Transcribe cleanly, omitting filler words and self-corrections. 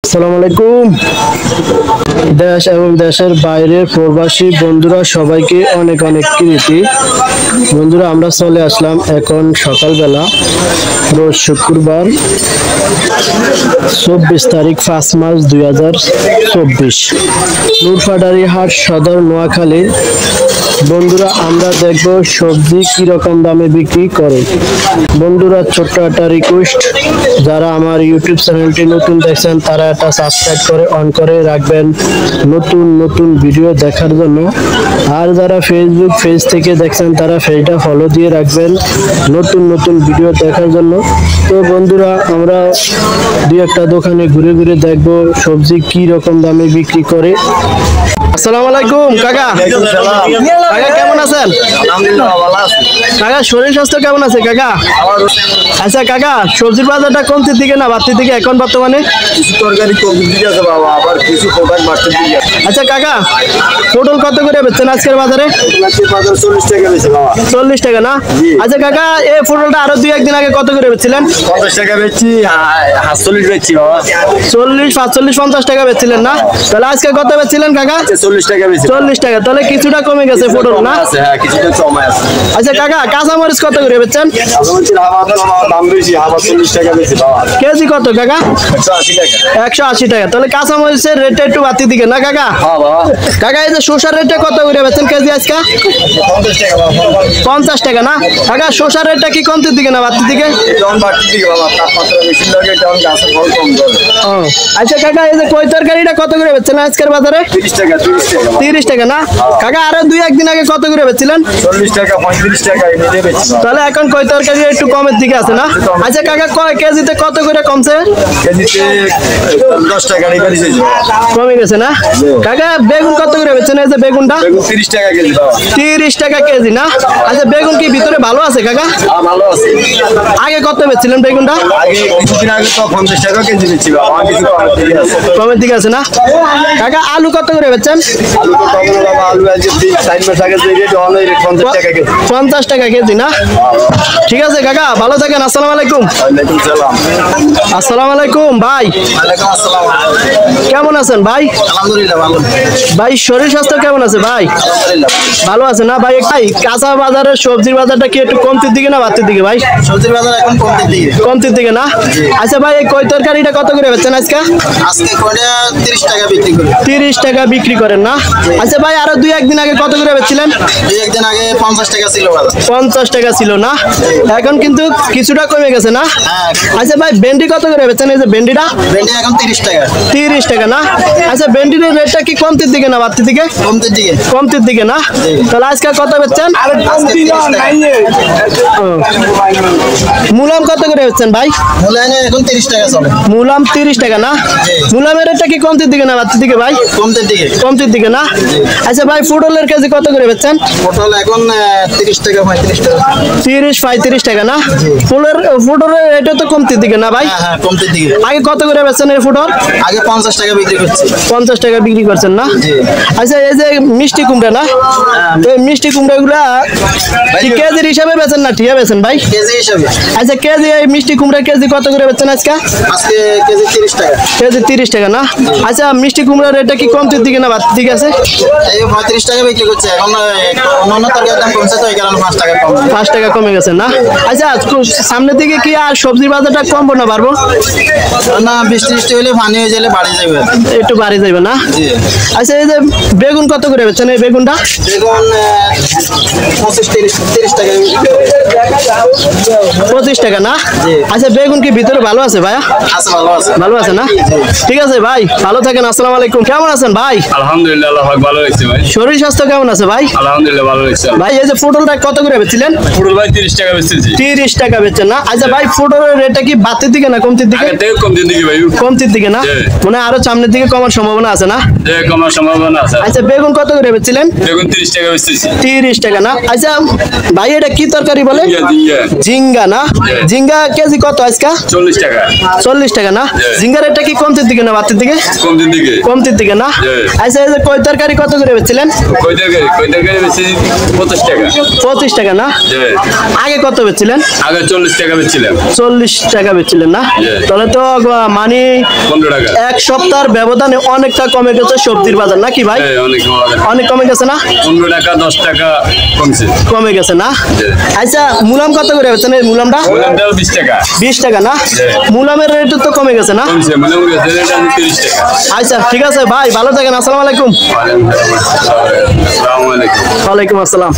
আসসালামু আলাইকুম। দেশ এবং দেশের বাইরের প্রবাসী বন্ধুরা সবাইকে অনেক অনেক প্রীতি। বন্ধুরা, আমরা চলে আসলাম এখন সকালবেলা, রোজ শুক্রবার 24 তারিখ 5 মার্চ 2024, নুরফাডারি হাট, সদর, নোয়াখালী। বন্ধুরা, আমরা দেখব সবজি কিরকম দামে বিক্রি করে। বন্ধুরা, ছোট্ট একটা রিকোয়েস্ট, যারা আমার ইউটিউব চ্যানেলটি নতুন দেখছেন তারা এটা সাবস্ক্রাইব করে অন করে রাখবেন নতুন নতুন ভিডিও দেখার জন্য। আর যারা ফেসবুক পেজ থেকে দেখছেন তারা পেজটা ফলো দিয়ে রাখবেন নতুন নতুন ভিডিও দেখার জন্য। তো বন্ধুরা, আমরা দুই একটা দোকানে ঘুরে ঘুরে দেখব সবজি কি রকম দামে বিক্রি করে। আসসালামু আলাইকুম কাকা। কাকা কেমন আছেন? আলহামদুলিল্লাহ ভালো আছি। কাকা শরীর স্বাস্থ্য কেমন আছে কাকা? আচ্ছা কাকা, সবজির বাজারটা কমতির দিকে না বাড়তির দিকে এখন বর্তমানে? কিছু তরকারি কমতির দিকে আছে বাবা, আবার কিছু প্রোডাক্ট বাড়তির দিকে আছে। আচ্ছা কাকা, পটল কত করে বেচছেন আজকের বাজারে? বাজার 40 টাকা বেশি বাবা। 40 টাকা না? জি। আচ্ছা কাকা, এই পটলটা আরো দুই একদিন আগে কত করে বেচছিলেন? 50 টাকা বেচছি, 48 বেচছি বাবা। 40, 45, 50 টাকা বেচছিলেন না? তাহলে আজকে কত বেচছিলেন কাকা? 40 টাকা বেশি। 40 টাকা। তাহলে কিছুটা কমে গেছে পটল না? আছে, হ্যাঁ কিছুটা কমে আছে। আচ্ছা কাকা, কাঁচামরিচ কত করে বেচছেন? দাম বেশি, 40 টাকা বেশি বাবা। কেজি কত কাকা? 180 টাকা। 180 টাকা। তাহলে কাঁচামরিচের রেটটা একটু বাড়তির দিকে না কাকা? হ্যাঁ বাবা। কাকা, এই যে শসার রেটটা কত করে বেচছেন কেজি আজকে? 50 টাকা বাবা। 50 টাকা না? কাকা, শসার রেটটা কি কমতির দিকে না বাড়তির দিকে? জন বাড়তির দিকে বাবা, তাপমাত্রা বেশি লাগে তখন গাছের ফল কম করে। ও আচ্ছা কাকা, এই যে কই তরকারিটা কত করে বেচছেন আজকের বাজারে? 30 টাকা, 30 টাকা। 30 টাকা না? কাকা, আরো দুই একদিন আগে কত করে বেচছিলেন? 40 টাকা, 35 টাকা এনে বেচছি বাবা। তাহলে এখন কই তরকারি একটু কমের দিকে আছে না? আচ্ছা কাকা, কয় কেজিতে কত করে কমছে? কেজিতে 10 টাকা নিয়ে দিয়েছে। কমে গেছে না? কাকা, বেগুন কত করে বেচছেন এই যে বেগুনটা? বেগুন 30 টাকা কেজি বাবা। 30 টাকা কেজি না? আচ্ছা, বেগুন কি ভিতরে ভালো আছে কাকা? হ্যাঁ ভালো আছে। আগে কত বেচছিলেন বেগুনটা? আগে কিছুদিন আগে তো 50 টাকা কেজি বেচছি বাবা, আমার কিছু কমের দিকে আছে। কমের দিকে আছে না? কাকা, আলু কত করে বেচছেন? আলু তো কম না বাবা, আলু আজ 3-4 মাস আগে যে রেট অন রেট 50 টাকা কেজি। 50 টাকা কেজি না? ঠিক আছে কাকা, ভালো থাকেন। আসসালামু আলাইকুম। ওয়ালাইকুম সালাম। আসসালামু আলাইকুম ভাই, ওয়ালাইকুম আসসালাম। কেমন আছেন ভাই? আলহামদুলিল্লাহ ভালো। ভাই শরীর স্বাস্থ্য কেমন আছে ভাই? আলহামদুলিল্লাহ ভালো আছে না ভাই? ভাই, কাঁচা বাজারের সবজির বাজারটা কি একটু কমতির দিকে না বাড়তির দিকে ভাই? সবজির বাজার এখন কমতির দিকে। কমতির দিকে না? আচ্ছা ভাই, এই কই তরকারিটা কত করে বেচছেন আজকে? আজকে কোটা 30 টাকা বিক্রি করি। 30 টাকা বিক্রি করেন না? আচ্ছা ভাই, আরো দুই একদিন আগে কত করে বেচছিলেন? একদিন আগে 50 টাকা ছিল বাজার। 50 টাকা ছিল না? এখন কিন্তু কিছুটা কমে গেছে না? হ্যাঁ, আচ্ছা ভাই, ভেন্ডি কত করে বেচছেন এই যে ভেন্ডিটা? ভেন্ডি এখন 30 টাকা। 30 টাকা না? আচ্ছা, ভেন্ডির রেটটা কি কমতির দিকে না বাড়তির দিকে? কমতির দিকে। কমতির দিকে না? তাহলে আজকে কত বেচছেন? আজকে 30 টাকা। ও। মুলাম কত করে বেচছেন ভাই? মূলায়নে এখন 30 টাকা চলে। মুলাম 30 টাকা না? মুলামের রেটটা কি কমতির দিকে না বাড়তির দিকে ভাই? কমতির দিকে। কমতির দিকে না? আচ্ছা ভাই, পটলের কেজি কত করে বেচছেন? পটল এখন 30 টাকা, 35 টাকা। 30, 35 টাকা না? পটলের রেটও তো কমতির দিকে না ভাই? হ্যাঁ হ্যাঁ, কমতির দিকে। আগে কত করে বেচছেন এই পটল? আগে 50 টাকা বিক্রি করছি। 50 টাকা বিক্রি করছেন না? আচ্ছা, এই যে মিষ্টি কুমড়া না, এই মিষ্টি কুমড়া গুলা কি কেজির হিসাবে বেচেন না ঠিয়া বেচেন ভাই? কেজি হিসাবে। আচ্ছা, কেজি এই মিষ্টি কুমড়া কেজি কত করে বেচেন আজকে? আজকে কেজি 30 টাকা। কেজি 30 টাকা না? আচ্ছা, মিষ্টি কুমড়ার রেটটা কি কমতির দিকে না বাড়তির দিকে আছে? এই 35 টাকা বিক্রি করছে এখন। অন্যান্য তরকারির দাম কমছে তো এই কারণে 5 টাকা কম। 5 টাকা কমে গেছে না? আচ্ছা, সামনের দিকে কি আর সবজির বাজারটা কমবো না বাড়বো? না, বৃষ্টি হলে পানি হয়ে গেলে বাড়ি যাবে। একটু বাড়ি যাবে না? জি। আচ্ছা, এই যে বেগুন কত করে বেচছেন এই বেগুনটা? বেগুন 25-30 টাকা। 25 টাকা না? আচ্ছা, বেগুন কি ভিতরে ভালো আছে ভাইয়া? আছে, ভালো আছে। ভালো আছে না? ঠিক আছে ভাই, ভালো থাকেন। আসসালামু আলাইকুম। কেমন আছেন ভাই? আলহামদুলিল্লাহ, আল্লাহ পাক ভালো হয়েছে ভাই। শরীর স্বাস্থ্য কেমন আছে ভাই? আলহামদুলিল্লাহ ভালো হয়েছে। ভাই, এই যে পটলটা কত করে বেচছিলেন? পটল ভাই 30 টাকা বেচতেছি। 30 টাকা বেচছেন না? আচ্ছা ভাই, পটলের রেটটা কি বাড়তির দিকে না কমতির দিকে? আগের থেকে কম দিন দিকে ভাই। কমতির দিকে না? জি। মানে আরো সামনের দিকে কমার সম্ভাবনা আছে না? যে কমার সম্ভাবনা আছে। আচ্ছা, বেগুন কত করে বেচছিলেন? বেগুন 30 টাকা বেচতেছি। 30 টাকা না? আচ্ছা ভাই, এটা কি তরকারি বলে? ঝিঙ্গা না? ঝিঙ্গা কেজি কত আজকে? 40 টাকা। 40 টাকা না? ঝিঙ্গার রেটটা কি কমতির দিকে না বাড়তির দিকে? কম দিন দিকে। কমতির দিকে না? জি। আচ্ছা, এই এই যে কই তরকারি কত করে বেচছিলেন? কই তরকারি বেচতেছি 25 টাকা। 25 টাকা না? জি। আগে কত বেচছিলেন? আগে 40 টাকা বেচছিলাম। 40 টাকা বেচছিলেন না? জি। তাহলে তো মানে 15 টাকা। এক সপ্তাহের ব্যবধানে অনেকটা কমে গেছে সবজির বাজার নাকি ভাই? হ্যাঁ, অনেক কমে গেছে। অনেক কমে গেছে না? 15 টাকা 10 টাকা কমছে। কমে গেছে না? জি। আচ্ছা মুলাম কত করে বেচছেন এই মুলামটা? মুলামটাও 20 টাকা। 20 টাকা না? জি। মুলামের রেট তো কমে গেছে না? কমছে, মুলাম গেছে এটা 30 টাকা। আচ্ছা ঠিক আছে ভাই, ভালো থাকেন। আসসালামু আলাইকুম। আসসালামু আলাইকুম। ওয়ালাইকুম আসসালাম।